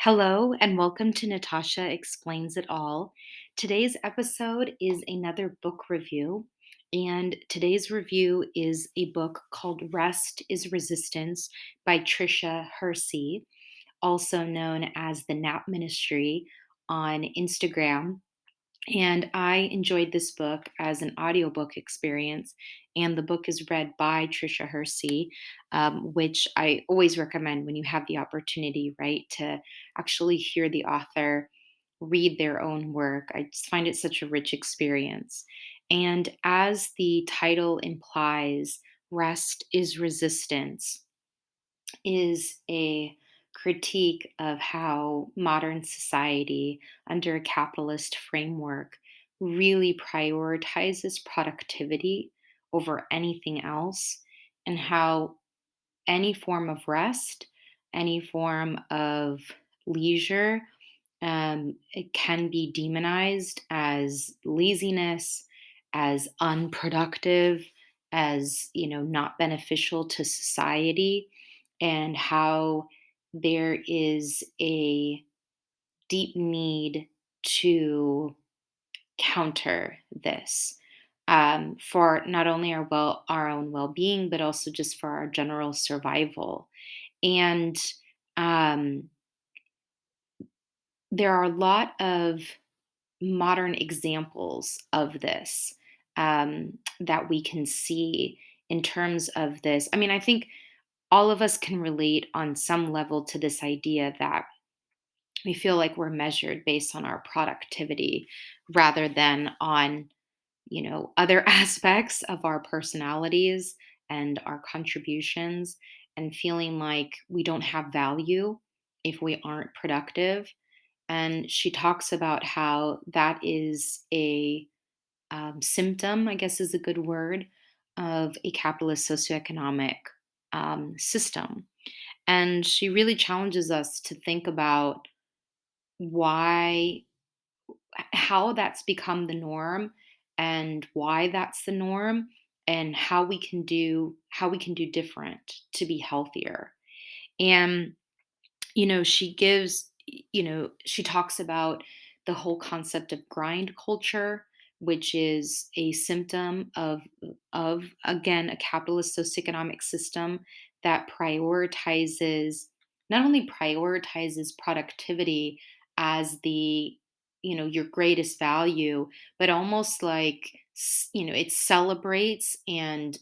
Hello, and welcome to Natasha Explains It All. Today's episode is another book review, and today's review is a book called Rest is Resistance by Tricia Hersey, also known as the Nap Ministry on Instagram. And I enjoyed this book as an audiobook experience. And the book is read by Tricia Hersey, which I always recommend when you have the opportunity, right, to actually hear the author read their own work. I just find it such a rich experience. And as the title implies, rest is resistance is a critique of how modern society, under a capitalist framework, really prioritizes productivity over anything else, and how any form of rest, any form of leisure, it can be demonized as laziness, as unproductive, as not beneficial to society, and how there is a deep need to counter this, for not only our own well-being, but also just for our general survival. And um, there are a lot of modern examples of this, that we can see in terms of this. I mean, I think all of us can relate on some level to this idea that we feel like we're measured based on our productivity rather than on, other aspects of our personalities and our contributions, and feeling like we don't have value if we aren't productive. And she talks about how that is a symptom, I guess is a good word, of a capitalist socioeconomic system. And she really challenges us to think about why, how that's become the norm, and why that's the norm, and how we can do different to be healthier. And she talks about the whole concept of grind culture, which is a symptom of again a capitalist socioeconomic system that prioritizes not only prioritizes productivity as the your greatest value, but almost like it celebrates and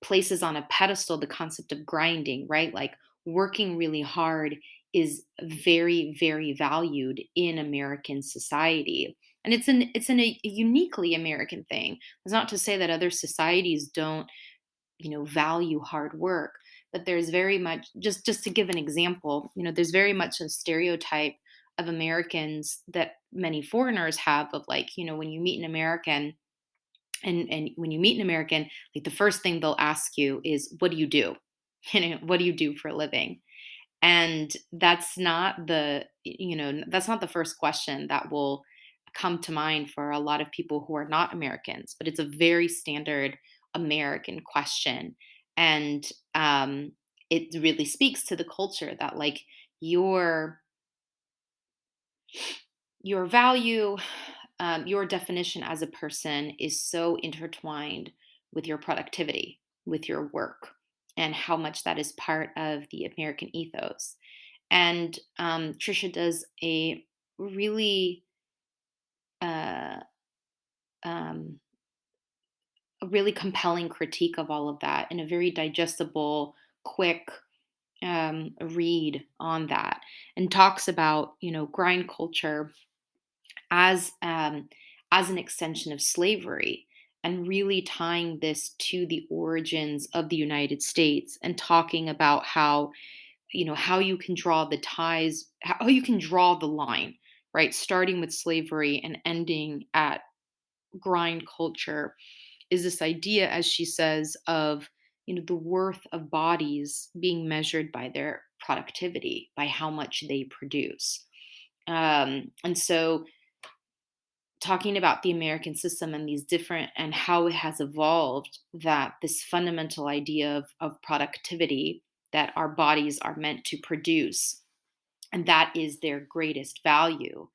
places on a pedestal the concept of grinding, right? Like working really hard is very, very valued in American society. And a uniquely American thing. It's not to say that other societies don't, value hard work, but there's very much, just to give an example, there's very much a stereotype of Americans that many foreigners have of, like, when you meet an American, and when you meet an American, like the first thing they'll ask you is, what do you do? What do you do for a living? And that's not the first question that will come to mind for a lot of people who are not Americans, but it's a very standard American question. And it really speaks to the culture that, like, your your value, your definition as a person is so intertwined with your productivity, with your work, and how much that is part of the American ethos. And Trisha does really uh, um, a really compelling critique of all of that, in a very digestible, quick read on that, and talks about grind culture as as an extension of slavery, and really tying this to the origins of the United States, and talking about how you can draw the ties, how you can draw the line, right? Starting with slavery and ending at grind culture, is this idea, as she says, of the worth of bodies being measured by their productivity, by how much they produce. And so, talking about the American system and these different, and how it has evolved, that this fundamental idea of productivity, that our bodies are meant to produce, and that is their greatest value,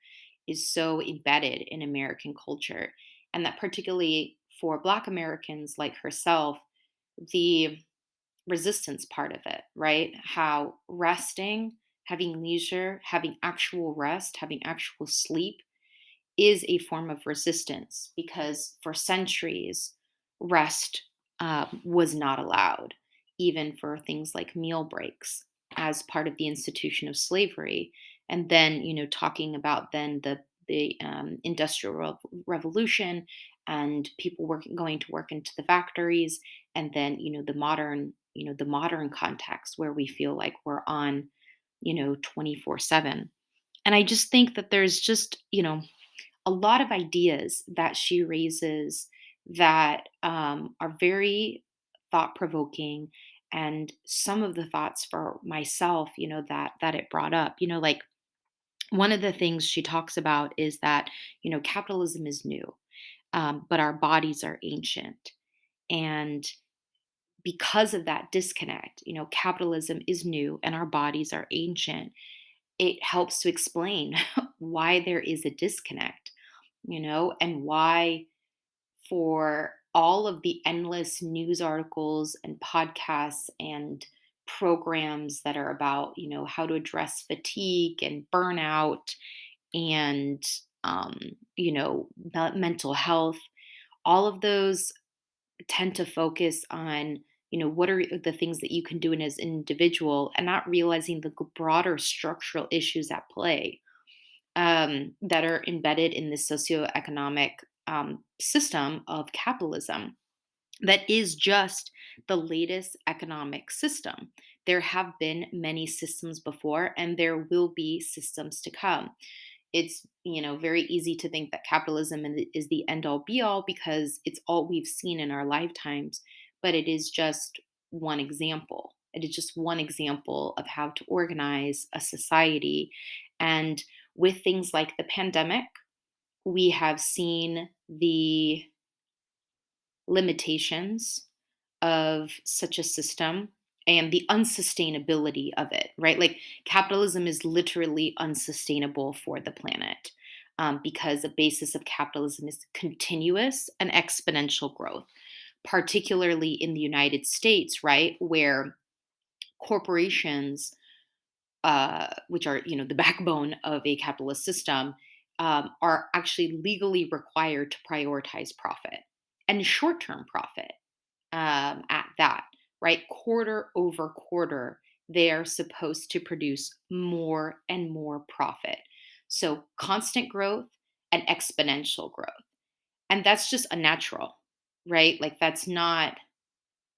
is so embedded in American culture. And that, particularly for Black Americans like herself, the resistance part of it, right? How resting, having leisure, having actual rest, having actual sleep is a form of resistance, because for centuries, rest was not allowed, even for things like meal breaks, as part of the institution of slavery. And then, talking about then the industrial revolution, and people going to work into the factories, and then, the modern context where we feel like we're on, 24/7. And I just think that there's just, a lot of ideas that she raises that are very thought provoking. And some of the thoughts for myself, that it brought up, like, one of the things she talks about is that, capitalism is new, but our bodies are ancient. And because of that disconnect, capitalism is new and our bodies are ancient. It helps to explain why there is a disconnect, and why, for all of the endless news articles and podcasts and programs that are about, how to address fatigue and burnout and, um, mental health, all of those tend to focus on, what are the things that you can do as an individual, and not realizing the broader structural issues at play, that are embedded in the socioeconomic system of capitalism, that is just the latest economic system. There have been many systems before, and there will be systems to come. It's, very easy to think that capitalism is the end all be all, because it's all we've seen in our lifetimes, but it is just one example. It is just one example of how to organize a society. And with things like the pandemic, we have seen the limitations of such a system and the unsustainability of it, right? Like, capitalism is literally unsustainable for the planet, because the basis of capitalism is continuous and exponential growth, particularly in the United States, right? Where corporations, which are, the backbone of a capitalist system, are actually legally required to prioritize profit, and short-term profit, at that, right? Quarter over quarter, they are supposed to produce more and more profit. So constant growth and exponential growth. And that's just unnatural, right? Like, that's not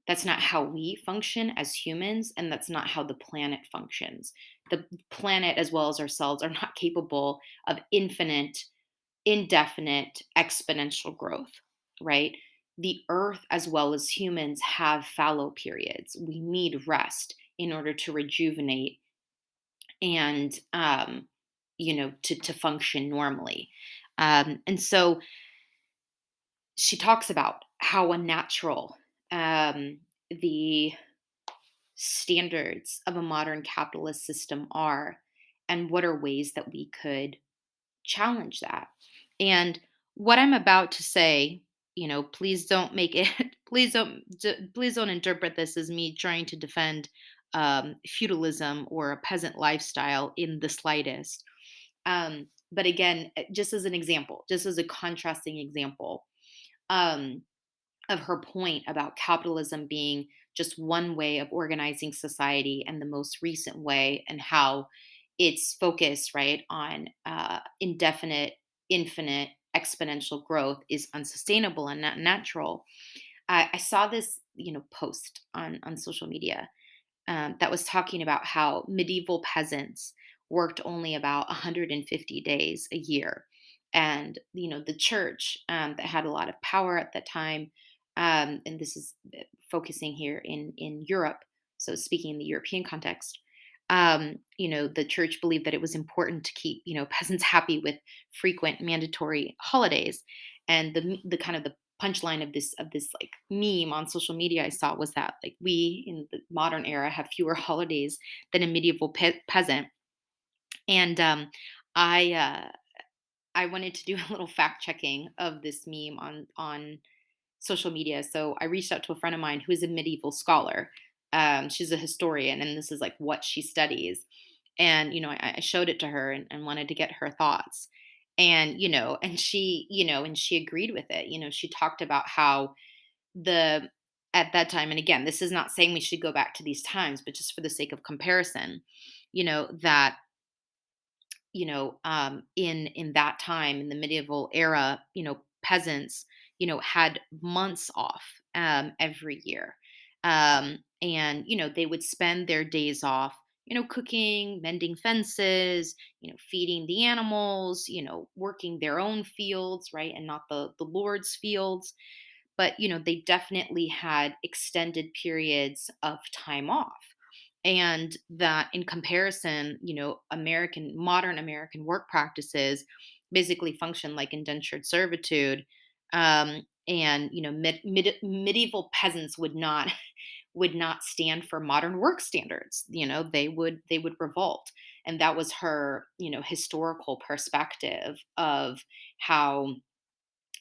how we function as humans, and that's not how the planet functions. The planet, as well as ourselves, are not capable of infinite, indefinite, exponential growth, right? The earth, as well as humans, have fallow periods. We need rest in order to rejuvenate and, to function normally. And so she talks about how unnatural, the standards of a modern capitalist system are, and what are ways that we could challenge that. And what I'm about to say, please don't make it, please don't interpret this as me trying to defend feudalism or a peasant lifestyle in the slightest. But again, just as an example, just as a contrasting example, um, of her point about capitalism being just one way of organizing society and the most recent way, and how its focus, right, on indefinite, infinite, exponential growth is unsustainable and not natural. I saw this, post on social media, that was talking about how medieval peasants worked only about 150 days a year. And, the church, that had a lot of power at that time, and this is focusing here in Europe, so speaking in the European context, the church believed that it was important to keep, peasants happy with frequent mandatory holidays. And the kind of the punchline of this like meme on social media I saw was that, like, we in the modern era have fewer holidays than a medieval peasant. And I I wanted to do a little fact checking of this meme on social media. So I reached out to a friend of mine who is a medieval scholar. She's a historian, and this is like what she studies. And I showed it to her and wanted to get her thoughts. And and she agreed with it. She talked about how the at that time, and again, this is not saying we should go back to these times, but just for the sake of comparison, that in that time, in the medieval era, peasants, had months off every year. And they would spend their days off, cooking, mending fences, feeding the animals, working their own fields, right? And not the Lord's fields. But they definitely had extended periods of time off, and that in comparison, modern American work practices basically function like indentured servitude. And medieval peasants would not would not stand for modern work standards. They would revolt. And that was her historical perspective of how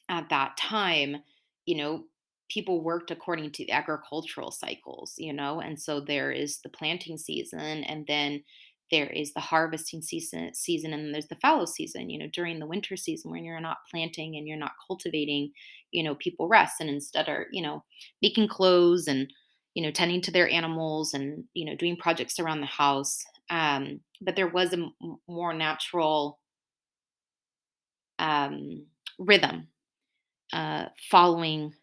at that time, you know, people worked according to the agricultural cycles, and so there is the planting season, and then there is the harvesting season, and then there's the fallow season. During the winter season when you're not planting and you're not cultivating, people rest and instead are, making clothes and, tending to their animals and, doing projects around the house. But there was a more natural rhythm following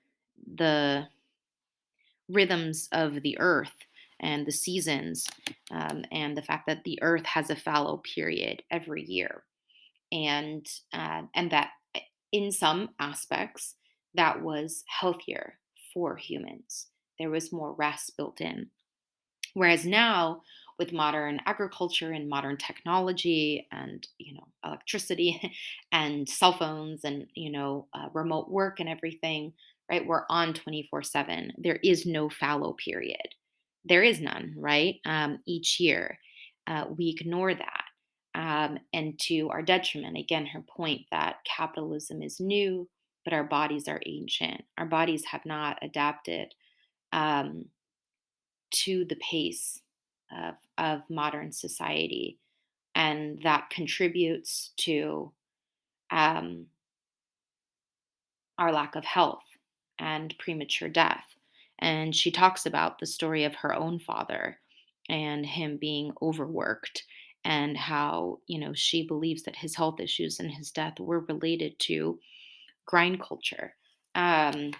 the rhythms of the earth and the seasons, and the fact that the earth has a fallow period every year, and that in some aspects that was healthier for humans. There was more rest built in. Whereas now, with modern agriculture and modern technology and electricity and cell phones and remote work and everything, right? We're on 24/7. There is no fallow period. There is none, right? Each year, we ignore that, and to our detriment. Again, her point that capitalism is new, but our bodies are ancient. Our bodies have not adapted. Um, to the pace of modern society. And that contributes to um, our lack of health and premature death. And she talks about the story of her own father and him being overworked, and how, she believes that his health issues and his death were related to grind culture. Um,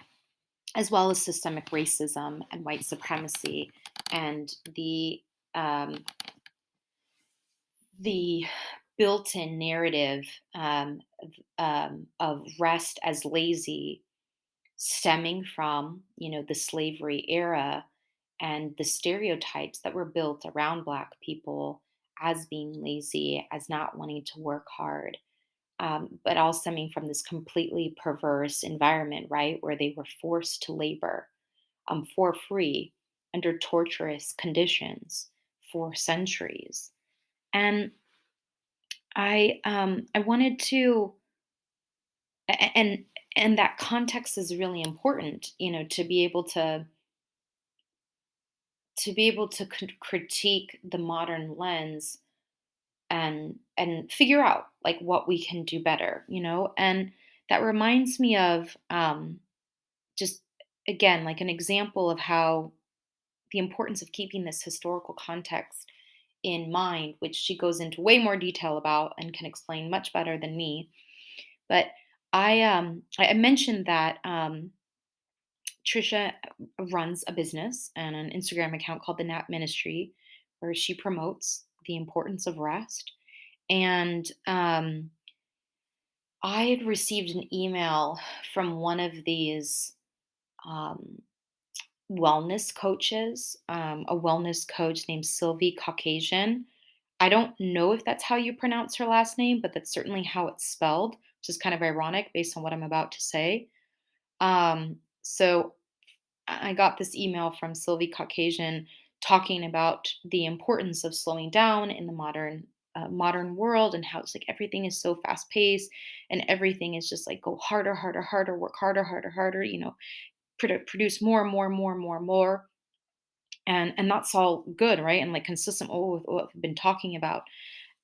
as well as systemic racism and white supremacy, and um, the built-in narrative of rest as lazy, stemming from the slavery era and the stereotypes that were built around Black people as being lazy, as not wanting to work hard, but all stemming from this completely perverse environment, right, where they were forced to labor for free under torturous conditions for centuries. And I wanted to, and that context is really important, to be able to critique the modern lens and figure out like what we can do better, and that reminds me of just again like an example of how the importance of keeping this historical context in mind, which she goes into way more detail about and can explain much better than me. But I mentioned that Tricia runs a business and an Instagram account called the Nap Ministry, where she promotes the importance of rest. And I had received an email from one of these um, wellness coaches, a wellness coach named Sylvie Caucasian. I don't know if that's how you pronounce her last name, but that's certainly how it's spelled, which is kind of ironic based on what I'm about to say. So I got this email from Sylvie Caucasian talking about the importance of slowing down in the modern modern world, and how it's like everything is so fast paced and everything is just like go harder, harder, harder, work harder, harder, harder, produce more and more and more and more and more. And that's all good, right? And like consistent with what we've been talking about,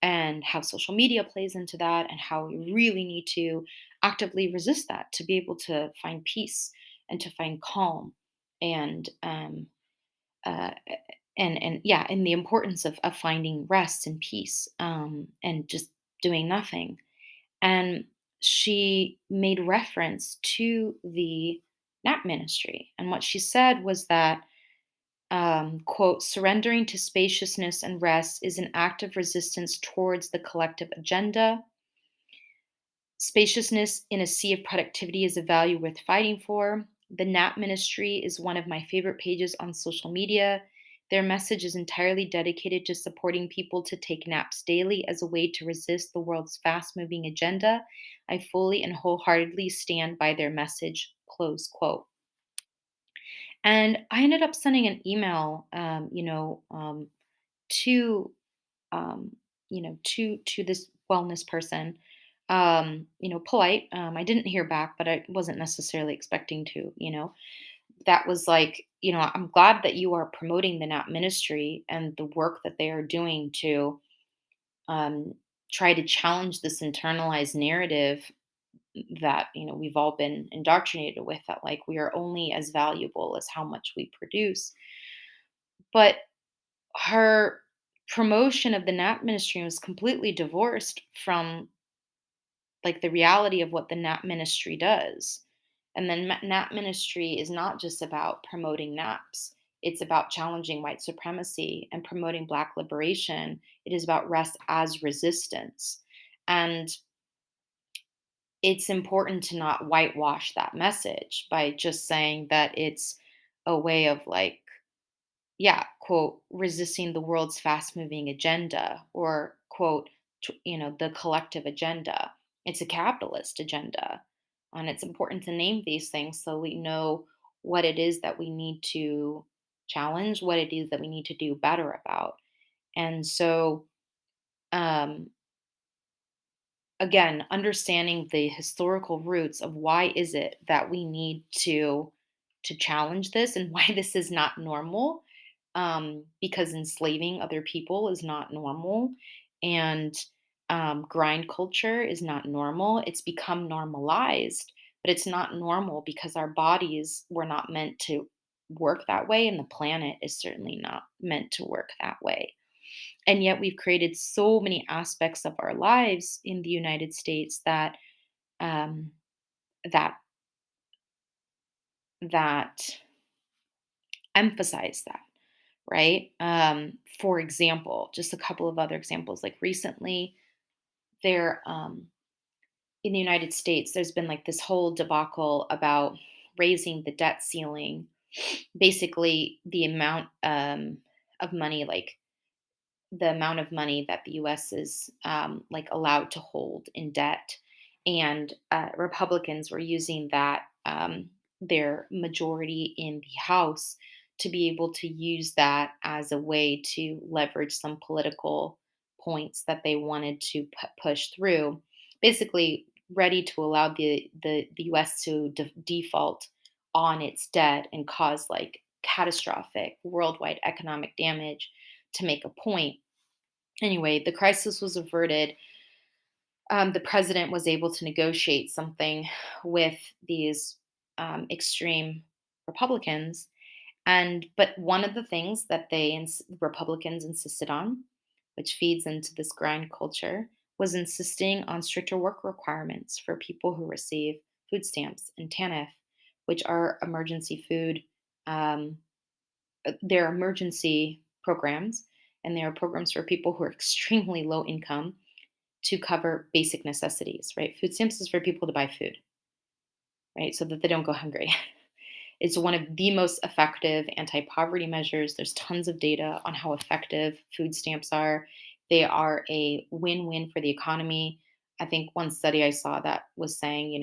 and how social media plays into that, and how we really need to actively resist that to be able to find peace and to find calm, and uh, and yeah, and the importance of finding rest and peace, and just doing nothing. And she made reference to the nap ministry, and what she said was that, quote, surrendering to spaciousness and rest is an act of resistance towards the collective agenda. Spaciousness in a sea of productivity is a value worth fighting for. The Nap Ministry is one of my favorite pages on social media. Their message is entirely dedicated to supporting people to take naps daily as a way to resist the world's fast moving agenda. I fully and wholeheartedly stand by their message, close quote. And I ended up sending an email, to um, to this wellness person, polite. I didn't hear back, but I wasn't necessarily expecting to. That was like, I'm glad that you are promoting the NAP ministry and the work that they are doing to um, try to challenge this internalized narrative that we've all been indoctrinated with, that like we are only as valuable as how much we produce. But her promotion of the NAP ministry was completely divorced from like the reality of what the NAP ministry does. And then NAP ministry is not just about promoting naps. It's about challenging white supremacy and promoting Black liberation. It is about rest as resistance. And it's important to not whitewash that message by just saying that it's a way of like, yeah, quote, resisting the world's fast moving agenda, or quote, the collective agenda. It's a capitalist agenda. And it's important to name these things so we know what it is that we need to challenge, what it is that we need to do better about. And so, um, again, understanding the historical roots of why is it that we need to challenge this, and why this is not normal, because enslaving other people is not normal, and grind culture is not normal. It's become normalized, but it's not normal because our bodies were not meant to work that way, and the planet is certainly not meant to work that way. And yet we've created so many aspects of our lives in the United States that um, that that emphasize that, right? For example, just a couple of other examples. Like recently, there in the United States, there's been like this whole debacle about raising the debt ceiling. Basically, the amount of money, like the amount of money that the U.S. is like allowed to hold in debt, and Republicans were using that, their majority in the House, to be able to use that as a way to leverage some political points that they wanted to push through. Basically, ready to allow the U.S. to default on its debt and cause like catastrophic worldwide economic damage to make a point. Anyway, the crisis was averted. The president was able to negotiate something with these extreme Republicans, and but one of the things that Republicans insisted on, which feeds into this grind culture, was insisting on stricter work requirements for people who receive food stamps and TANF, which are emergency food. Um, they're emergency programs, and they are programs for people who are extremely low income to cover basic necessities, right? Food stamps is for people to buy food, right? So that they don't go hungry. It's one of the most effective anti poverty measures. There's tons of data on how effective food stamps are. They are a win win for the economy. I think one study I saw that was saying,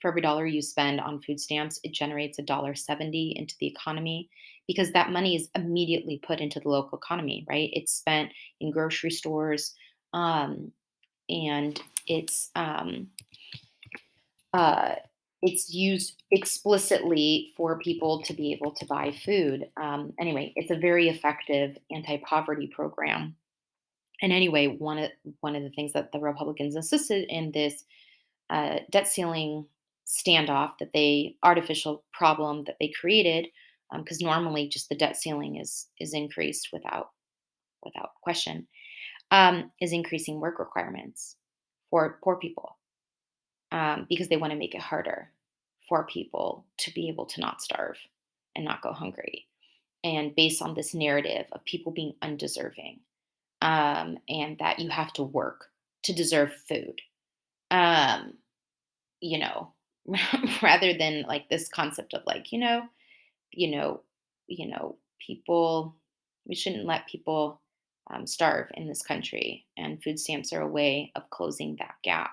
for every dollar you spend on food stamps, it generates $1.70 into the economy, because that money is immediately put into the local economy, right? It's spent in grocery stores, um, and it's um, uh, it's used explicitly for people to be able to buy food. Anyway, it's a very effective anti-poverty program. And anyway, one of the things that the Republicans insisted in this debt ceiling standoff, that they artificial problem that they created, because normally just the debt ceiling is increased without question, is increasing work requirements for poor people, because they want to make it harder for people to be able to not starve and not go hungry, and based on this narrative of people being undeserving, and that you have to work to deserve food. Um, you know, rather than like this concept of like, you know, people, we shouldn't let people starve in this country, and food stamps are a way of closing that gap.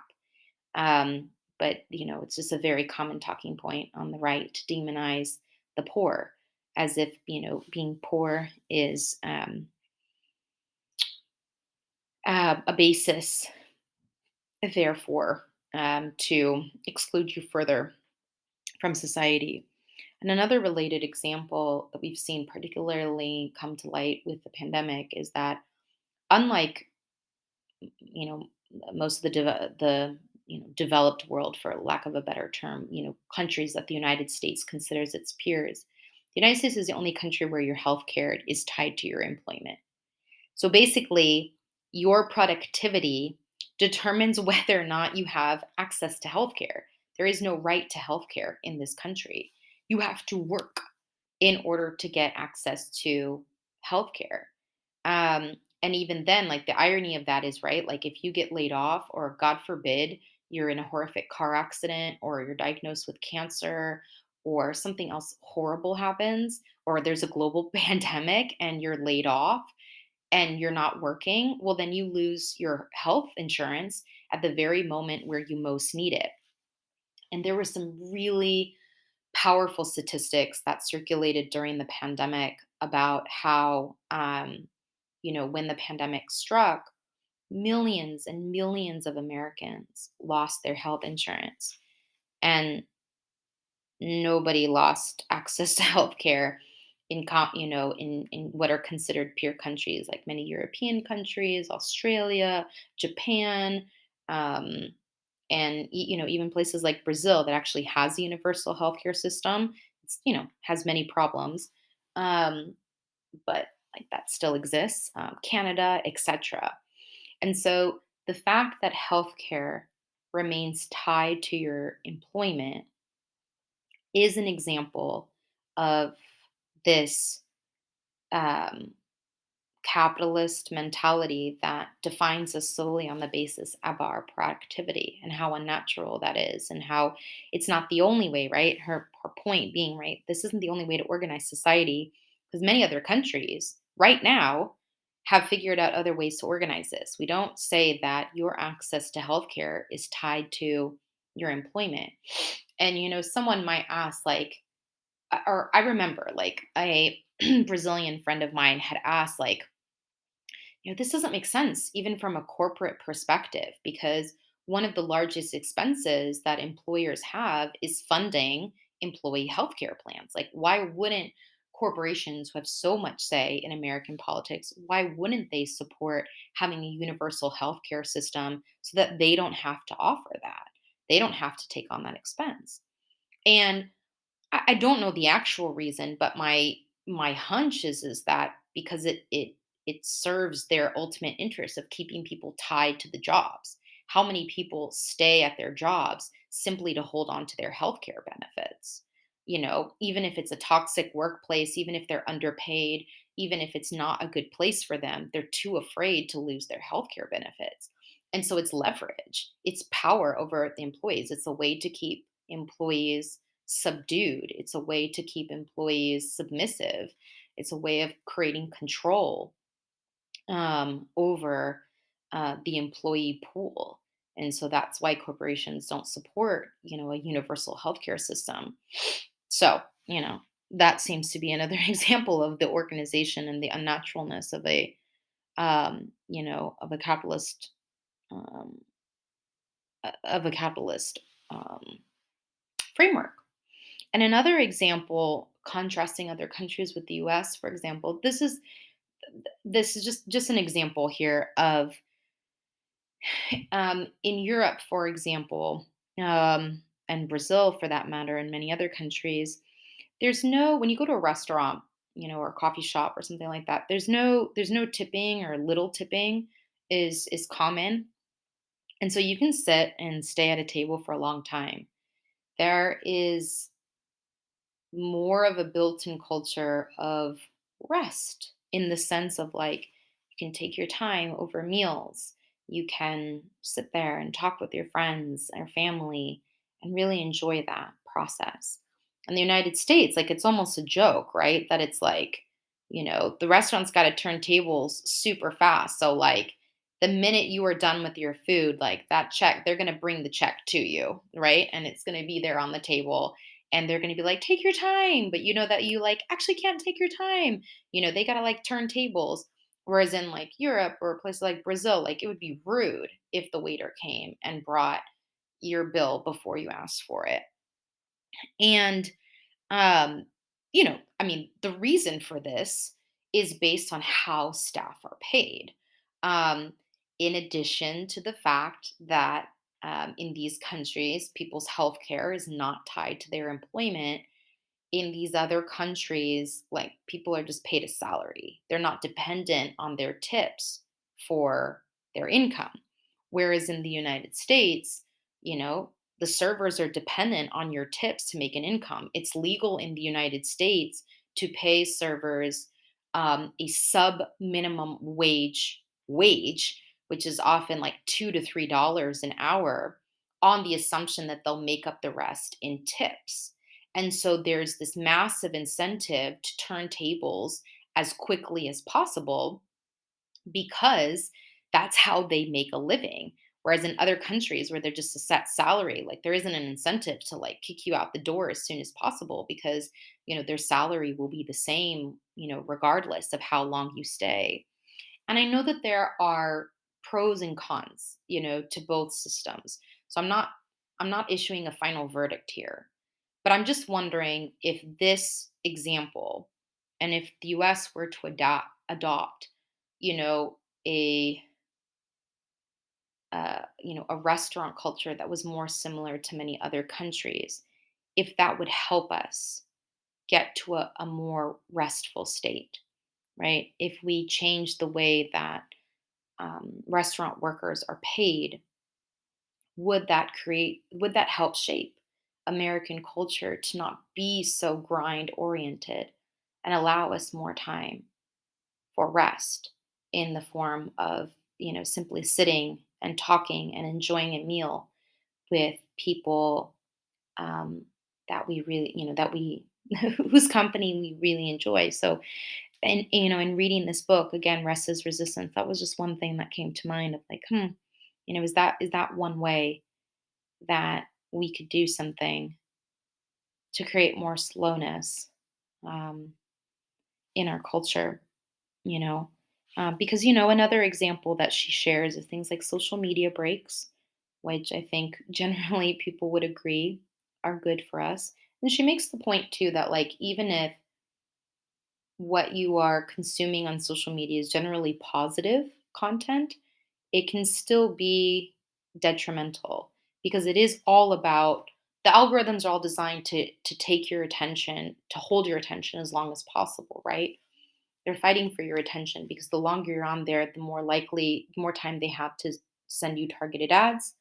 Um, but it's just a very common talking point on the right to demonize the poor, as if being poor is a basis, therefore, to exclude you further from society. And another related example that we've seen particularly come to light with the pandemic is that, unlike you know most of the developed world, for lack of a better term, countries that the United States considers its peers, the United States is the only country where your health care is tied to your employment. So basically, your productivity determines whether or not you have access to healthcare. There is no right to healthcare in this country. You have to work in order to get access to healthcare. And even then, like, the irony of that is, right, like, if you get laid off, or God forbid, you're in a horrific car accident, or you're diagnosed with cancer, or something else horrible happens, or there's a global pandemic and you're laid off and you're not working, well, then you lose your health insurance at the very moment where you most need it. And there were some really powerful statistics that circulated during the pandemic about how, when the pandemic struck, millions and millions of Americans lost their health insurance, and nobody lost access to healthcare in what are considered peer countries, like many European countries, Australia, Japan, um, and even places like Brazil, that actually has a universal healthcare system. It's has many problems, um, but like that still exists. Canada, etc. And so the fact that healthcare remains tied to your employment is an example of this um, capitalist mentality that defines us solely on the basis of our productivity, and how unnatural that is, and how it's not the only way, right? Her point being, right, this isn't the only way to organize society, because many other countries right now have figured out other ways to organize this. We don't say that your access to healthcare is tied to your employment. And someone might ask, like, or I remember, like, a Brazilian friend of mine had asked, like, this doesn't make sense even from a corporate perspective, because one of the largest expenses that employers have is funding employee healthcare plans. Like, why wouldn't corporations who have so much say in American politics, why wouldn't they support having a universal healthcare system so that they don't have to offer that? They don't have to take on that expense. And I don't know the actual reason, but my hunch is that because it serves their ultimate interest of keeping people tied to the jobs. How many people stay at their jobs simply to hold on to their healthcare benefits? Even if it's a toxic workplace, even if they're underpaid, even if it's not a good place for them, they're too afraid to lose their healthcare benefits. And so it's leverage, it's power over the employees. It's a way to keep employees subdued. It's a way to keep employees submissive. It's a way of creating control over the employee pool. And so that's why corporations don't support, a universal healthcare system. So, that seems to be another example of the organization and the unnaturalness of of a capitalist, um, of a capitalist um, framework. And another example, contrasting other countries with the U.S., for example, this is just an example here of in Europe, for example, and Brazil, for that matter, and many other countries. There's no when you go to a restaurant, or a coffee shop or something like that. There's no tipping, or little tipping is common, and so you can sit and stay at a table for a long time. There is more of a built-in culture of rest, in the sense of, like, you can take your time over meals. You can sit there and talk with your friends or family and really enjoy that process. In the United States, like, it's almost a joke, right? That it's like, the restaurant's got to turn tables super fast. So, like, the minute you are done with your food, like, that check, they're going to bring the check to you, right? And it's going to be there on the table, and they're going to be like, take your time, but you know that you, like, actually can't take your time. They got to, like, turn tables. Whereas in, like, Europe or places like Brazil, like, it would be rude if the waiter came and brought your bill before you asked for it. And I mean, the reason for this is based on how staff are paid. Um, in addition to the fact that in these countries, people's health care is not tied to their employment. In these other countries, like, people are just paid a salary. They're not dependent on their tips for their income. Whereas in the United States, the servers are dependent on your tips to make an income. It's legal in the United States to pay servers a sub minimum wage, which is often like $2 to $3 an hour, on the assumption that they'll make up the rest in tips. And so there's this massive incentive to turn tables as quickly as possible, because that's how they make a living. Whereas in other countries where they're just a set salary, like, there isn't an incentive to, like, kick you out the door as soon as possible, because, their salary will be the same, regardless of how long you stay. And I know that there are pros and cons, to both systems. So I'm not issuing a final verdict here. But I'm just wondering if this example, and if the US were to adopt, you know, a a restaurant culture that was more similar to many other countries, if that would help us get to a more restful state, right? If we change the way that restaurant workers are paid, would that help shape American culture to not be so grind oriented, and allow us more time for rest, in the form of, simply sitting and talking and enjoying a meal with people, um, that we really, that we whose company we really enjoy. So, and in reading this book again, Rest is Resistance, that was just one thing that came to mind, of like, is that one way that we could do something to create more slowness, um, in our culture, you know? Because, another example that she shares is things like social media breaks, which I think generally people would agree are good for us. And she makes the point too that, like, even if what you are consuming on social media is generally positive content, it can still be detrimental, because it is all about, the algorithms are all designed to take your attention, to hold your attention as long as possible, right? They're fighting for your attention, because the longer you're on there, the more time they have to send you targeted ads,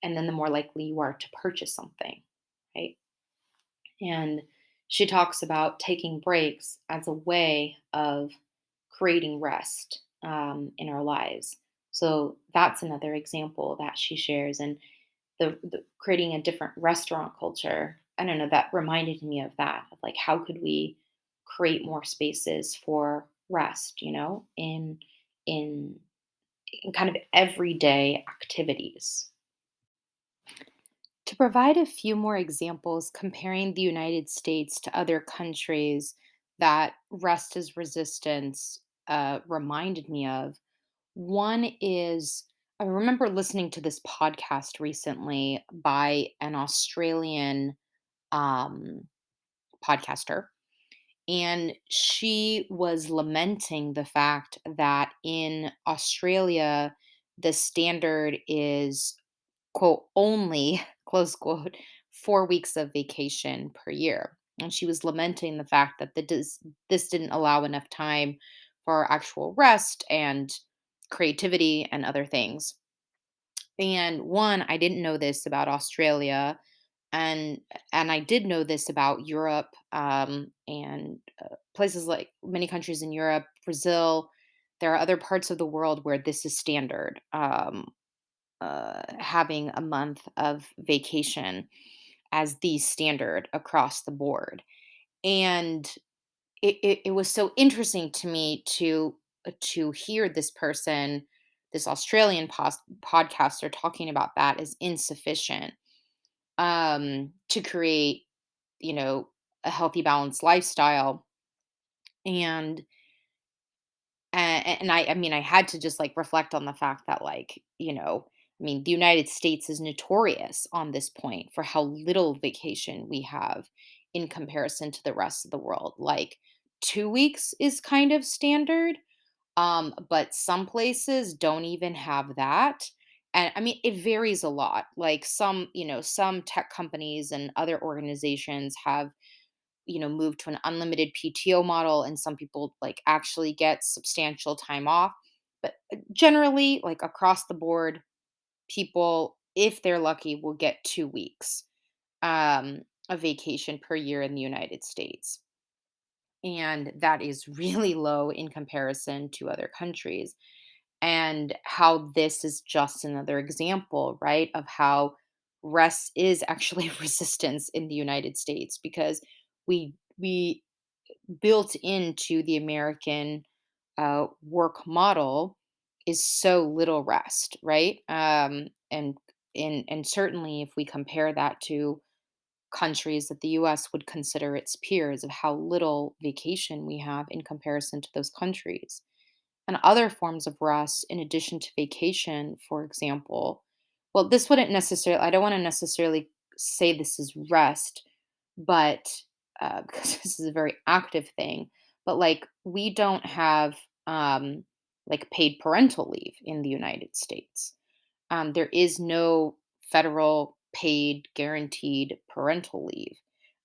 and then the more likely you are to purchase something, right? And she talks about taking breaks as a way of creating rest, in our lives. So that's another example that she shares. And the creating a different restaurant culture, I don't know, that reminded me of that, of, like, how could we create more spaces for rest, in in kind of everyday activities. To provide a few more examples comparing the United States to other countries that rest as resistance reminded me of, one is I remember listening to this podcast recently by an Australian um, podcaster, and she was lamenting the fact that in Australia, the standard is quote, only, close quote, 4 weeks of vacation per year. And she was lamenting the fact that this didn't allow enough time for actual rest and creativity and other things. And one, I didn't know this about Australia, and I did know this about Europe, and places like many countries in Europe, Brazil. There are other parts of the world where this is standard. Having a month of vacation as the standard across the board. And it was so interesting to me to hear this person, this Australian podcaster, talking about that as insufficient to create, you know, a healthy, balanced lifestyle. And I mean, I had to just, like, reflect on the fact that, like, I mean, the United States is notorious on this point for how little vacation we have in comparison to the rest of the world. Like, 2 weeks is kind of standard, but some places don't even have that. And I mean, it varies a lot. Like, some tech companies and other organizations have move to an unlimited PTO model, and some people like actually get substantial time off. But generally, like across the board, people, if they're lucky, will get 2 weeks of vacation per year in the United States. And that is really low in comparison to other countries. And how this is just another example, right, of how rest is actually resistance in the United States, because we built into the American work model is so little rest, right? And certainly if we compare that to countries that the U.S. would consider its peers, of how little vacation we have in comparison to those countries, and other forms of rest in addition to vacation, for example. Well, this wouldn't necessarily, I don't want to necessarily say this is rest, but because this is a very active thing, but like we don't have like paid parental leave in the United States. There is no federal paid guaranteed parental leave.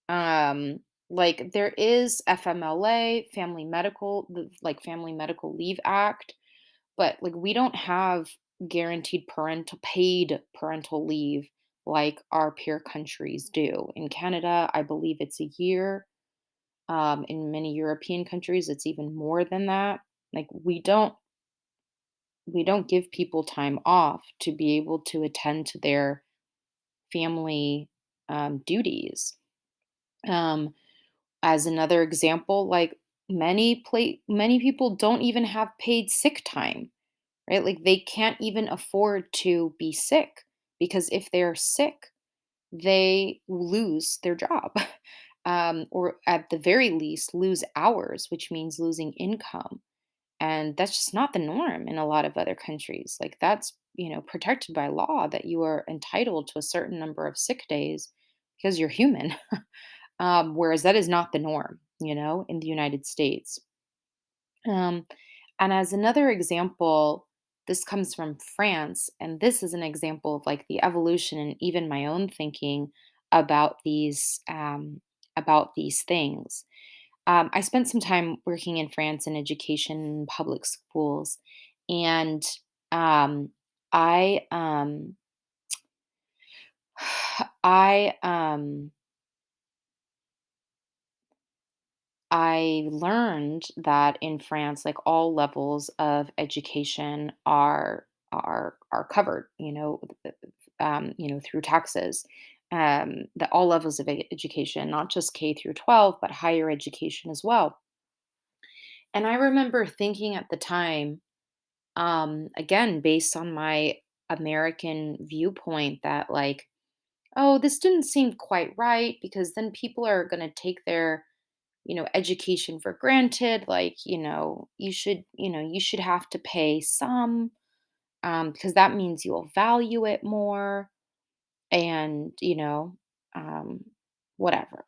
Um, like there is FMLA, Family Medical Leave Act, but like we don't have guaranteed paid parental leave like our peer countries do. In Canada, I believe it's a year. In many European countries, it's even more than that. Like we don't give people time off to be able to attend to their family duties. Um, as another example, like many people don't even have paid sick time, right? Like they can't even afford to be sick, because if they're sick, they lose their job. Or at the very least, lose hours, which means losing income. And that's just not the norm in a lot of other countries. Like that's, protected by law, that you are entitled to a certain number of sick days because you're human. Whereas that is not the norm, in the United States. Um, and as another example, this comes from France, and this is an example of like the evolution and even my own thinking about these things. I spent some time working in France in education in public schools, and um, I I I learned that in France, like all levels of education are covered, through taxes. That all levels of education, not just K through 12, but higher education as well. And I remember thinking at the time, again, based on my American viewpoint, that like oh, this didn't seem quite right because then people are going to take their, education for granted. Like, you should have to pay some because that means you'll value it more and, um, whatever.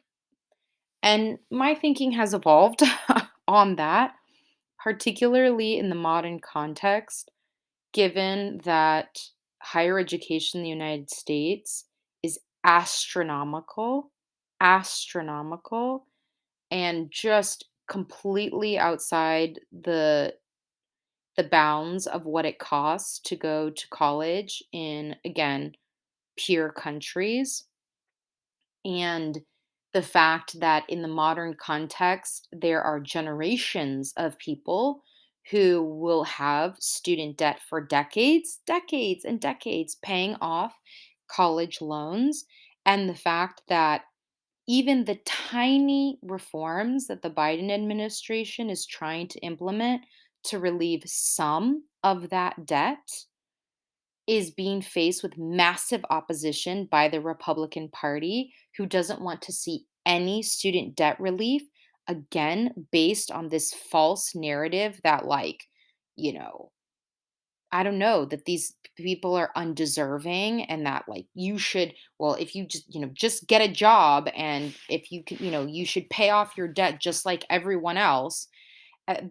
And my thinking has evolved on that, particularly in the modern context, given that higher education in the United States is astronomical, and just completely outside the bounds of what it costs to go to college in, again, peer countries. And the fact that in the modern context, there are generations of people who will have student debt for decades and decades, paying off college loans. And the fact that even the tiny reforms that the Biden administration is trying to implement to relieve some of that debt is being faced with massive opposition by the Republican Party, who doesn't want to see any student debt relief, again, based on this false narrative that, like, you know, I don't know, that these people are undeserving and that, like, you should, well, if you just get a job, and if you can, you should pay off your debt just like everyone else.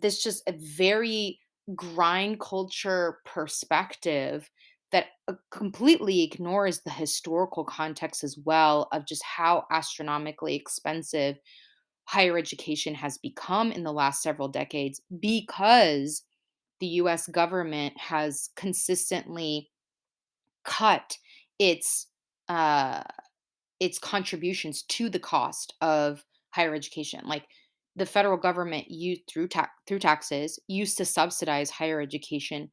This just a very grind culture perspective that completely ignores the historical context as well of just how astronomically expensive higher education has become in the last several decades because the US government has consistently cut its uh its contributions to the cost of higher education. Like, the federal government used through taxes used to subsidize higher education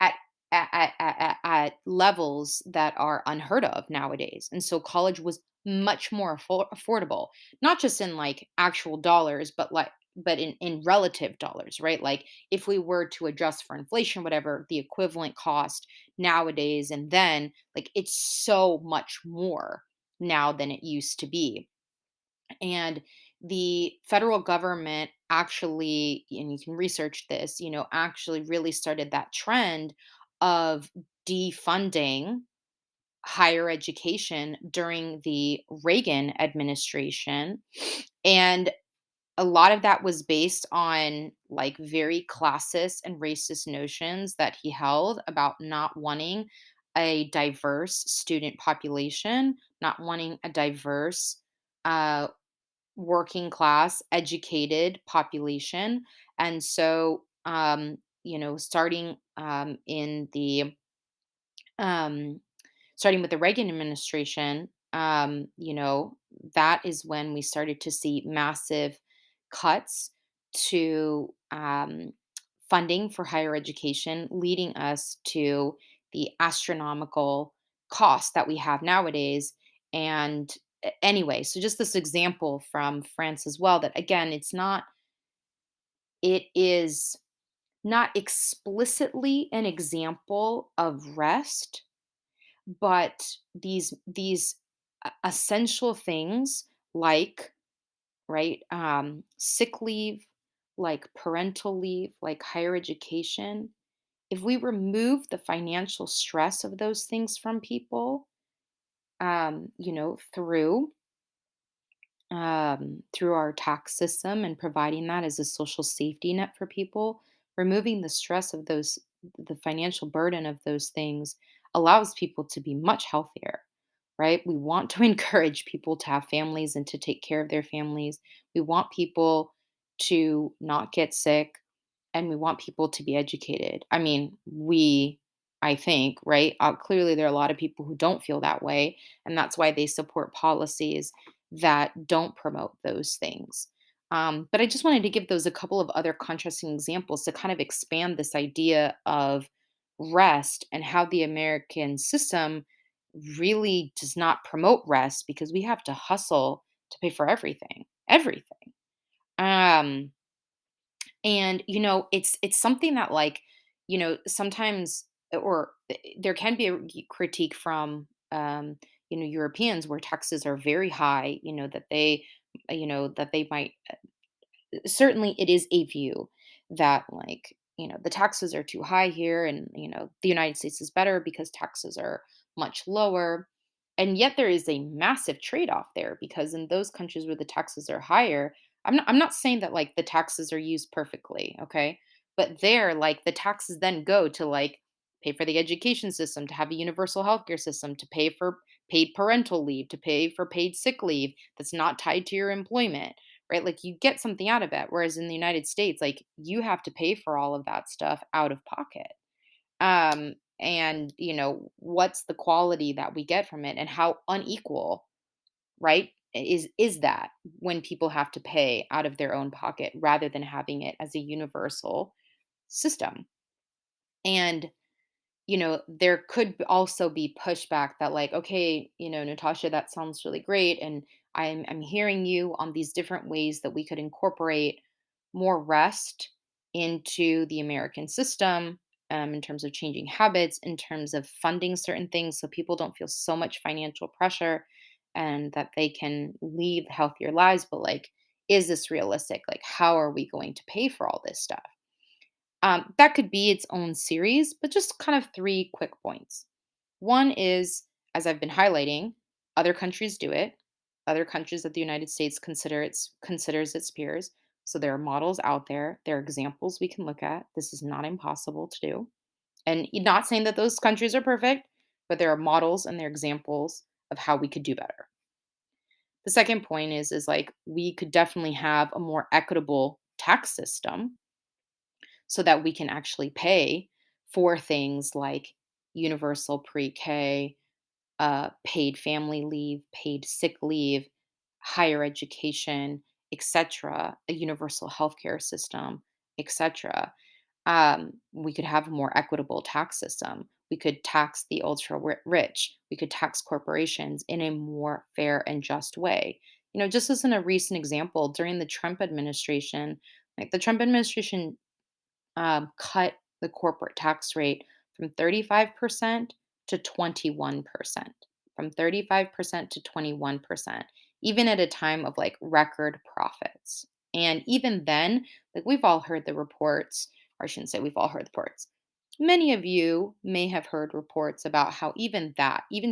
at at levels that are unheard of nowadays. And so college was much more affordable, not just in like actual dollars, but in relative dollars, right? Like, if we were to adjust for inflation, whatever the equivalent cost nowadays and then, like, it's so much more now than it used to be. And the federal government actually, and you can research this, actually really started that trend of defunding higher education during the Reagan administration. And a lot of that was based on like very classist and racist notions that he held about not wanting a diverse student population, not wanting a diverse uh, working class, educated population. And so, starting um, starting with the Reagan administration, that is when we started to see massive cuts to funding for higher education, leading us to the astronomical cost that we have nowadays. And anyway, so just this example from France as well, that again, it is not explicitly an example of rest, but these essential things like, right, sick leave, like parental leave, like higher education, if we remove the financial stress of those things from people, through our tax system and providing that as a social safety net for people, removing the stress of the financial burden of those things allows people to be much healthier, right? We want to encourage people to have families and to take care of their families. We want people to not get sick, and we want people to be educated. I mean, I think, right? Clearly, there are a lot of people who don't feel that way, and that's why they support policies that don't promote those things. But I just wanted to give those a couple of other contrasting examples to kind of expand this idea of rest and how the American system really does not promote rest because we have to hustle to pay for everything, everything. Um, and it's something that, like, sometimes, or there can be a critique from Europeans where taxes are very high, that they might, certainly it is a view that, like, the taxes are too high here, and the United States is better because taxes are much lower. And yet there is a massive trade-off there, because in those countries where the taxes are higher, I'm not saying that, like, the taxes are used perfectly, okay? But there, like, the taxes then go to, like, pay for the education system, to have a universal healthcare system, to pay for paid parental leave, to pay for paid sick leave that's not tied to your employment, right? Like, you get something out of it. Whereas in the United States, like, you have to pay for all of that stuff out of pocket. And what's the quality that we get from it, and how unequal, right? Is that when people have to pay out of their own pocket rather than having it as a universal system? And there could also be pushback that, like, okay, Natasha, that sounds really great. And I'm hearing you on these different ways that we could incorporate more rest into the American system, in terms of changing habits, in terms of funding certain things so people don't feel so much financial pressure and that they can lead healthier lives. But, like, is this realistic? Like, how are we going to pay for all this stuff? That could be its own series, but just kind of three quick points. One is, as I've been highlighting, other countries do it. Other countries that the United States considers its peers. So there are models out there. There are examples we can look at. This is not impossible to do. And not saying that those countries are perfect, but there are models and there are examples of how we could do better. The second point is like, we could definitely have a more equitable tax system so that we can actually pay for things like universal pre-K, paid family leave, paid sick leave, higher education, etc., a universal healthcare system, etc. We could have a more equitable tax system. We could tax the rich. We could tax corporations in a more fair and just way. Just as in a recent example, during the Trump administration, like, the Trump administration cut the corporate tax rate from 35% to 21%. From 35% to 21%, even at a time of, like, record profits. And even then, like, we've all heard the reports, or I shouldn't say we've all heard the reports. Many of you may have heard reports about how even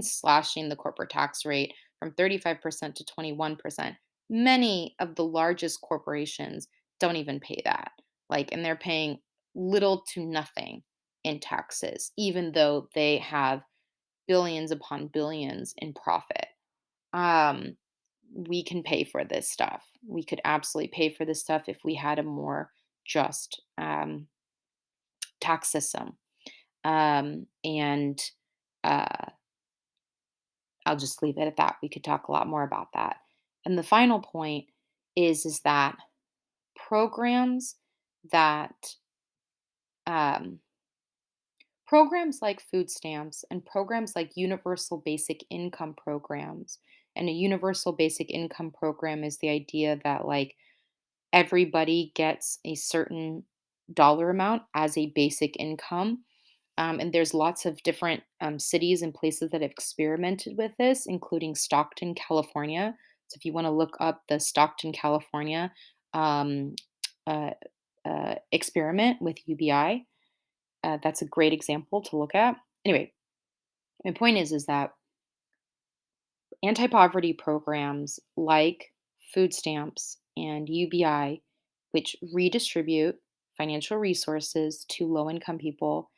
slashing the corporate tax rate from 35% to 21%, many of the largest corporations don't even pay that. Like, and they're paying little to nothing in taxes, even though they have billions upon billions in profit. Um, we can pay for this stuff. We could absolutely pay for this stuff if we had a more just tax system. And uh, I'll just leave it at that. We could talk a lot more about that. And the final point is that programs that um, programs like food stamps and programs like universal basic income programs. And a universal basic income program is the idea that, like, everybody gets a certain dollar amount as a basic income. And there's lots of different cities and places that have experimented with this, including Stockton, California. So if you want to look up the Stockton, California um, uh, experiment with UBI, that's a great example to look at. Anyway, my point is that anti-poverty programs like food stamps and UBI, which redistribute financial resources to low-income people,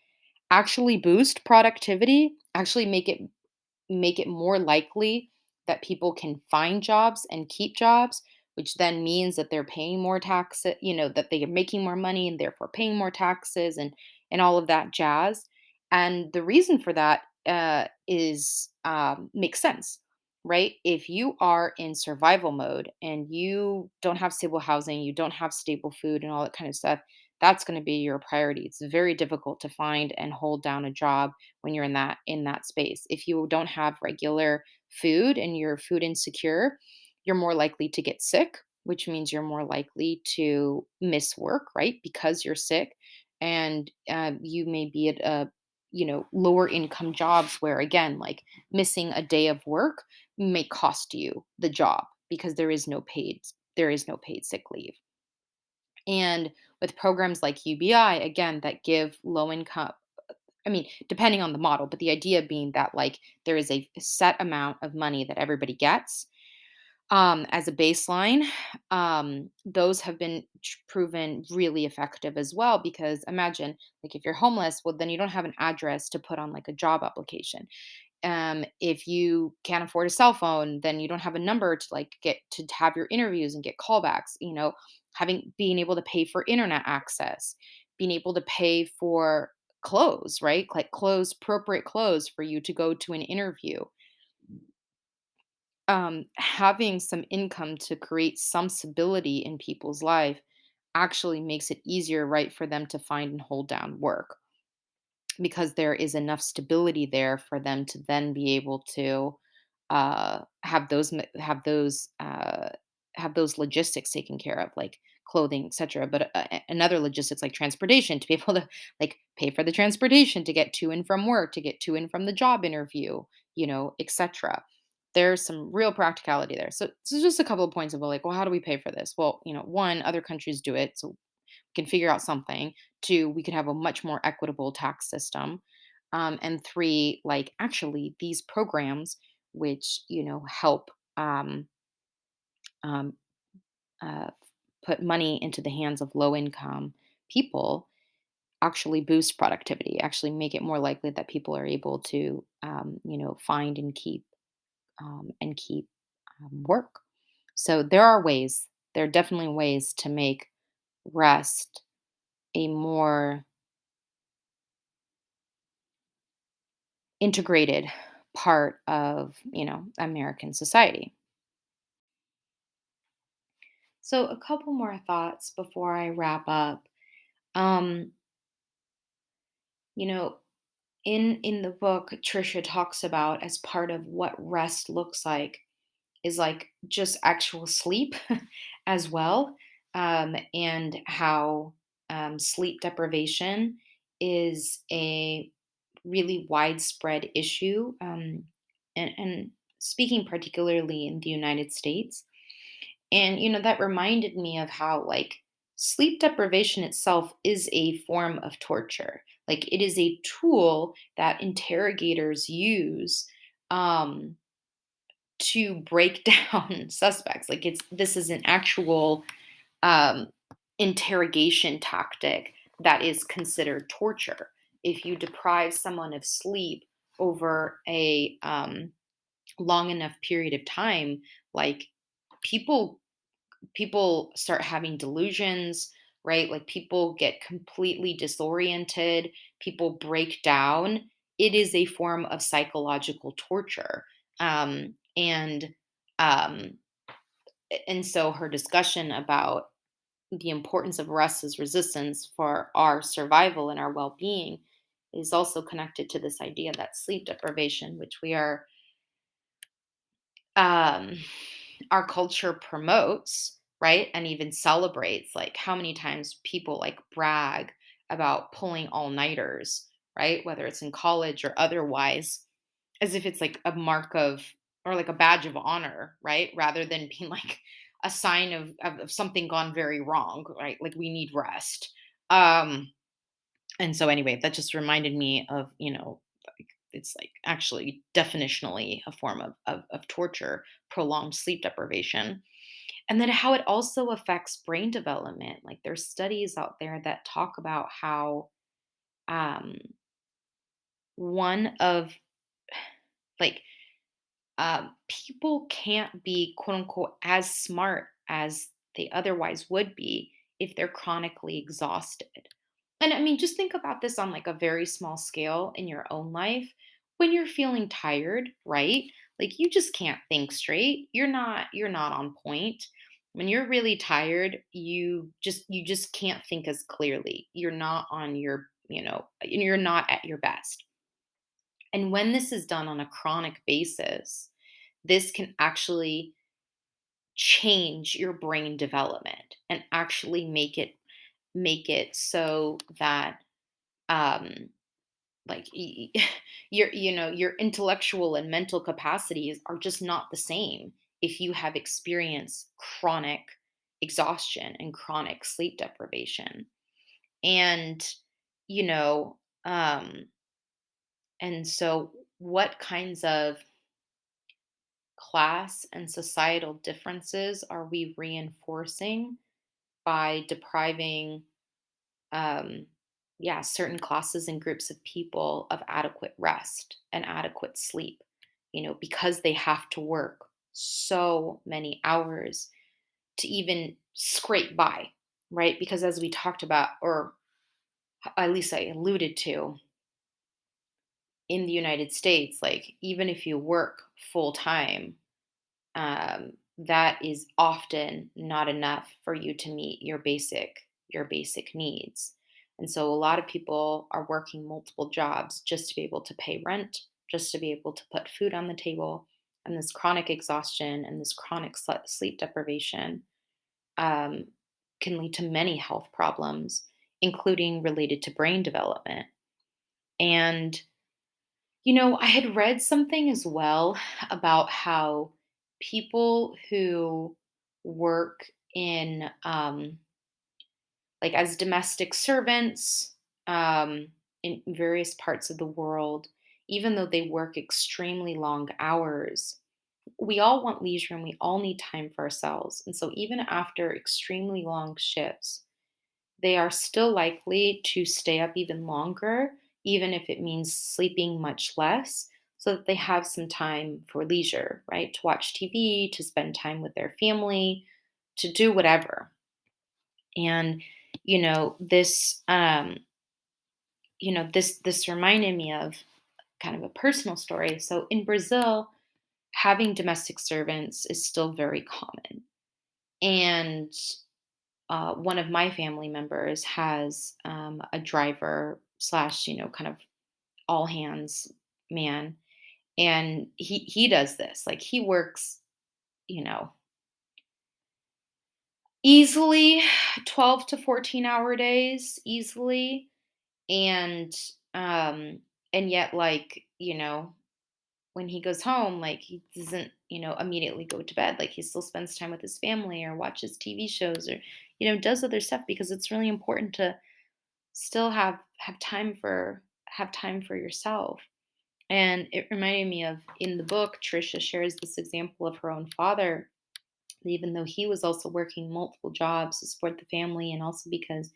actually boost productivity, actually make it more likely that people can find jobs and keep jobs, which then means that they're paying more taxes, that they are making more money and therefore paying more taxes, and all of that jazz. And the reason for that is makes sense, right? If you are in survival mode and you don't have stable housing, you don't have stable food and all that kind of stuff, that's going to be your priority. It's very difficult to find and hold down a job when you're in that space. If you don't have regular food and you're food insecure, you're more likely to get sick, which means you're more likely to miss work, right? Because you're sick, and you may be at lower income jobs where, again, like missing a day of work may cost you the job because there is no paid sick leave. And with programs like UBI, again, that give low income, I mean, depending on the model, but the idea being that like there is a set amount of money that everybody gets as a baseline. Those have been proven really effective as well, because imagine, like, if you're homeless, well, then you don't have an address to put on like a job application. If you can't afford a cell phone, then you don't have a number to like get to have your interviews and get callbacks. Being able to pay for internet access, being able to pay for clothes, right? Like clothes, appropriate clothes for you to go to an interview. Having some income to create some stability in people's life actually makes it easier, right, for them to find and hold down work, because there is enough stability there for them to then be able to have those logistics taken care of, like clothing, etc. But another logistics like transportation, to be able to like pay for the transportation to get to and from work, to get to and from the job interview, etc. There's some real practicality there. So just a couple of points of like, well, how do we pay for this? Well, one, other countries do it, so can figure out something. Two, we could have a much more equitable tax system. And three, like actually these programs which help um, uh, put money into the hands of low income people actually boost productivity, actually make it more likely that people are able to find and keep work. So there are definitely ways to make rest a more integrated part of, American society. So a couple more thoughts before I wrap up. Um, you know, in the book, Tricia talks about, as part of what rest looks like, is like just actual sleep as well, and how sleep deprivation is a really widespread issue, and speaking particularly in the United States. And, that reminded me of how, like, sleep deprivation itself is a form of torture. Like, it is a tool that interrogators use um, to break down suspects. Like, this is an actual um, interrogation tactic that is considered torture. If you deprive someone of sleep over a long enough period of time, like, people people start having delusions, right? Like, people get completely disoriented, people break down. It is a form of psychological torture. And um and so her discussion about the importance of rest as resistance for our survival and our well-being is also connected to this idea that sleep deprivation, which um our culture promotes, right? And even celebrates, like how many times people like brag about pulling all-nighters, right? Whether it's in college or otherwise, as if it's like a mark of, or like a badge of honor, right? Rather than being like a sign of something gone very wrong, right? Like, we need rest. Um, and so anyway, that just reminded me of, like, it's like actually definitionally a form of torture, prolonged sleep deprivation. And then how it also affects brain development. Like, there's studies out there that talk about how um, one of, like, people can't be quote unquote as smart as they otherwise would be if they're chronically exhausted. And I mean, just think about this on like a very small scale in your own life. When you're feeling tired, right? Like, you just can't think straight. You're not on point. When you're really tired, you just can't think as clearly. You're not on your, you're not at your best. And when this is done on a chronic basis, this can actually change your brain development and actually make it so that um, like your intellectual and mental capacities are just not the same if you have experienced chronic exhaustion and chronic sleep deprivation. And you know um and so what kinds of class and societal differences are we reinforcing by depriving um, yeah, certain classes and groups of people of adequate rest and adequate sleep, because they have to work so many hours to even scrape by, right? Because as we talked about, or at least I alluded to, in the United States, like even if you work full time, that is often not enough for you to meet your basic needs. And so a lot of people are working multiple jobs just to be able to pay rent, just to be able to put food on the table. And this chronic exhaustion and this chronic sleep deprivation um, can lead to many health problems, including related to brain development. And I had read something as well about how people who work like as domestic servants, in various parts of the world, even though they work extremely long hours, we all want leisure and we all need time for ourselves. And so, even after extremely long shifts, they are still likely to stay up even longer, even if it means sleeping much less, so that they have some time for leisure, right? To watch TV, to spend time with their family, to do whatever. And this reminded me of kind of a personal story. So in Brazil, having domestic servants is still very common. And one of my family members has a driver slash, kind of all hands man, and he does this. Like he works, you know, easily 12 to 14-hour days, easily, and um, and yet, like, when he goes home, like he doesn't, immediately go to bed. Like he still spends time with his family or watches TV shows or, does other stuff because it's really important to still have time for yourself. And it reminded me of, in the book, Tricia shares this example of her own father, that even though he was also working multiple jobs to support the family, and also because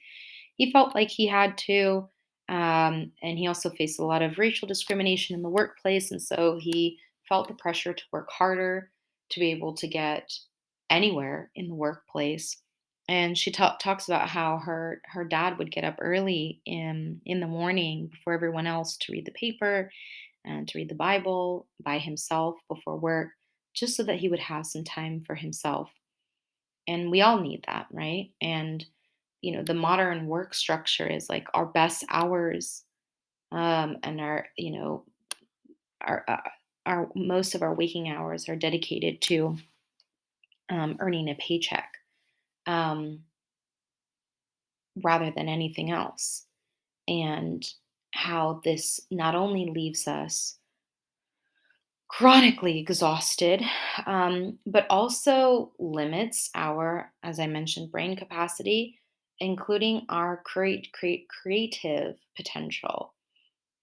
he felt like he had to, and he also faced a lot of racial discrimination in the workplace, and so he felt the pressure to work harder to be able to get anywhere in the workplace. And she talks about how her dad would get up early in the morning before everyone else to read the paper and to read the Bible by himself before work, just so that he would have some time for himself. And we all need that, right? And the modern work structure is like our best hours, and our our most of our waking hours are dedicated to earning a paycheck, um, rather than anything else. And how this not only leaves us chronically exhausted, but also limits our, as I mentioned, brain capacity, including our creative potential.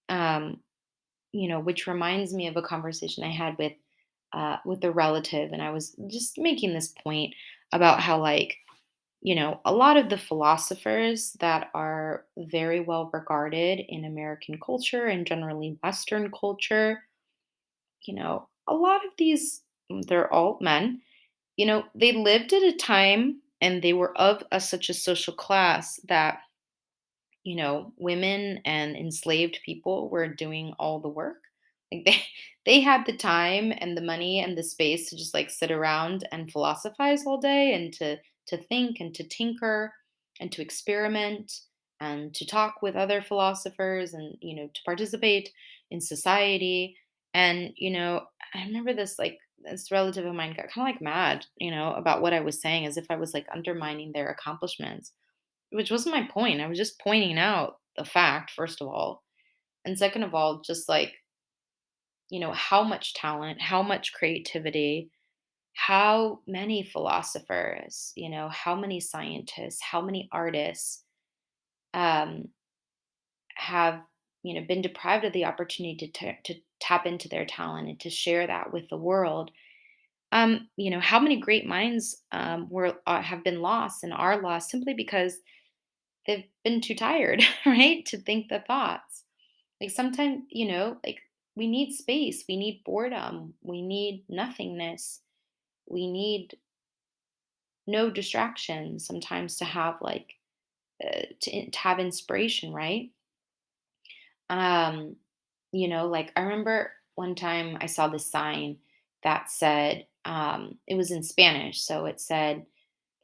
Um, which reminds me of a conversation I had with a relative, and I was just making this point about how, like, a lot of the philosophers that are very well regarded in American culture and generally Western culture, a lot of these, they're all men, they lived at a time and they were of such a social class that, women and enslaved people were doing all the work. Like they had the time and the money and the space to just like sit around and philosophize all day, and to think and to tinker and to experiment and to talk with other philosophers, and to participate in society. And I remember this relative of mine got kind of like mad, about what I was saying, as if I was like undermining their accomplishments, which wasn't my point. I was just pointing out the fact, first of all. And second of all, just like, how much talent, how much creativity, how many philosophers, how many scientists, how many artists um, have, been deprived of the opportunity to tap into their talent and to share that with the world. How many great minds have been lost and are lost simply because they've been too tired, right, to think the thoughts. Like sometimes, like we need space, we need boredom, we need nothingness, we need no distractions sometimes to have like to have inspiration, right? Um, like I remember one time I saw this sign that said, it was in Spanish, so it said,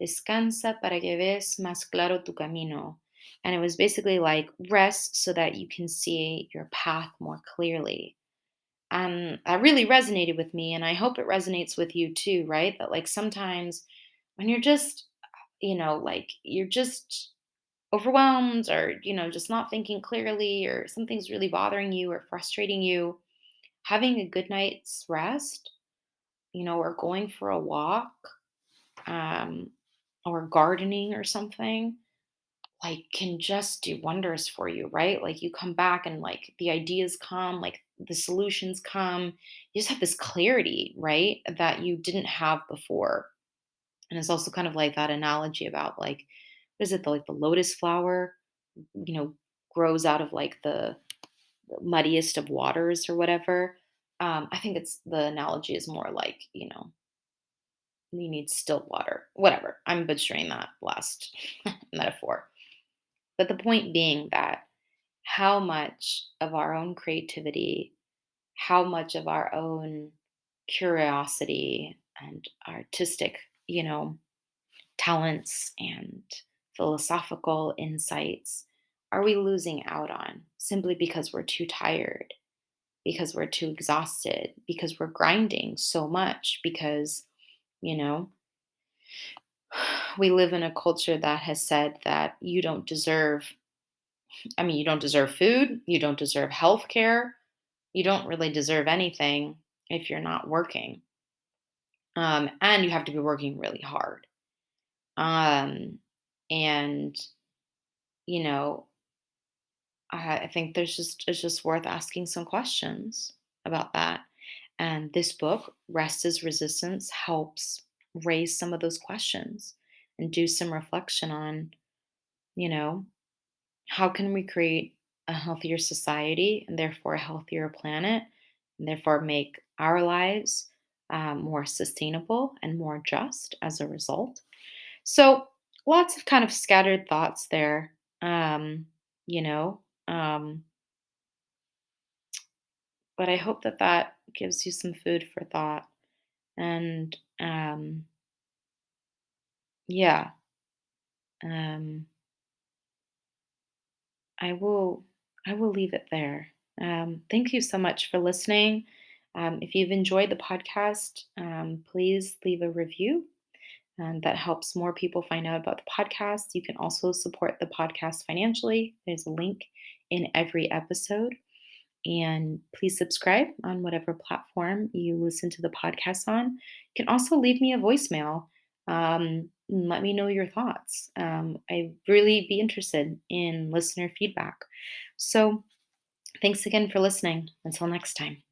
"Descansa para que veas más claro tu camino." And it was basically like rest so that you can see your path more clearly. That really resonated with me, and I hope it resonates with you too, right? That like sometimes when you're just, like you're just overwhelmed or, just not thinking clearly or something's really bothering you or frustrating you, having a good night's rest, or going for a walk, um, or gardening or something, like can just do wonders for you, right? Like you come back and like the ideas come, like the solutions come. You just have this clarity, right? That you didn't have before. And it's also kind of like that analogy about like, what is it, like the lotus flower, you know, grows out of like the muddiest of waters or whatever. I think it's the analogy is more like, you need still water. Whatever. I'm butchering that last metaphor. But the point being that how much of our own creativity, how much of our own curiosity and artistic, talents and philosophical insights are we losing out on simply because we're too tired, because we're too exhausted, because we're grinding so much, because, you know, we live in a culture that has said that you don't deserve, you don't deserve food, you don't deserve health care, you don't really deserve anything if you're not working. And you have to be working really hard. Um, and, you know, I think it's just worth asking some questions about that. And this book, Rest is Resistance, helps raise some of those questions and do some reflection on, you know, how can we create a healthier society and therefore a healthier planet, and therefore make our lives more sustainable and more just as a result. So, lots of kind of scattered thoughts there. You know, um, but I hope that that gives you some food for thought. And yeah, um, I will I will leave it there. Thank you so much for listening. If you've enjoyed the podcast, please leave a review. That helps more people find out about the podcast. You can also support the podcast financially. There's a link in every episode. And please subscribe on whatever platform you listen to the podcast on. You can also leave me a voicemail. And let me know your thoughts. I'd really be interested in listener feedback. So, thanks again for listening. Until next time.